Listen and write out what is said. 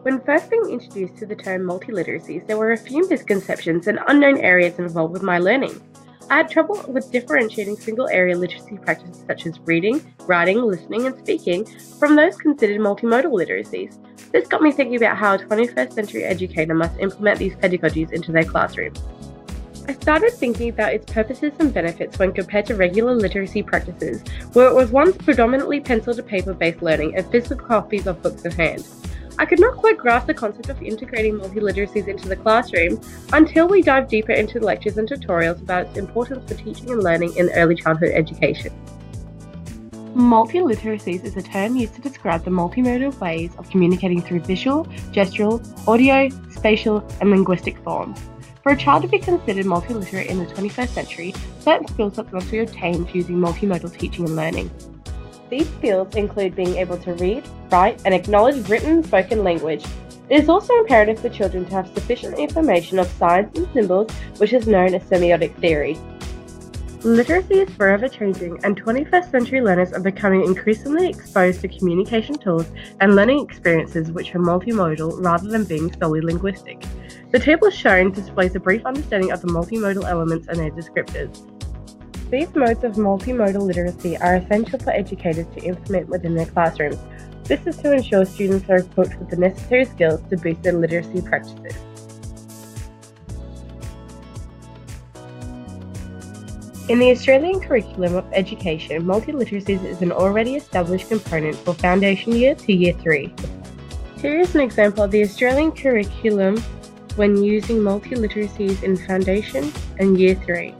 When first being introduced to the term multiliteracies, there were a few misconceptions and unknown areas involved with my learning. I had trouble with differentiating single area literacy practices such as reading, writing, listening, and speaking from those considered multimodal literacies. This got me thinking about how a 21st century educator must implement these pedagogies into their classrooms. I started thinking about its purposes and benefits when compared to regular literacy practices, where it was once predominantly pencil to paper based learning and physical copies of books in hand. I could not quite grasp the concept of integrating multiliteracies into the classroom until we dived deeper into lectures and tutorials about its importance for teaching and learning in early childhood education. Multiliteracies is a term used to describe the multimodal ways of communicating through visual, gestural, audio, spatial, and linguistic forms. For a child to be considered multiliterate in the 21st century, certain skill sets must be obtained using multimodal teaching and learning. These skills include being able to read, write, and acknowledge written and spoken language. It is also imperative for children to have sufficient information of signs and symbols, which is known as semiotic theory. Literacy is forever changing, and 21st century learners are becoming increasingly exposed to communication tools and learning experiences which are multimodal rather than being solely linguistic. The table shown displays a brief understanding of the multimodal elements and their descriptors. These modes of multimodal literacy are essential for educators to implement within their classrooms. This is to ensure students are equipped with the necessary skills to boost their literacy practices. In the Australian curriculum of education, multiliteracies is an already established component for foundation year to year 3. Here is an example of the Australian curriculum when using multiliteracies in foundation and year 3.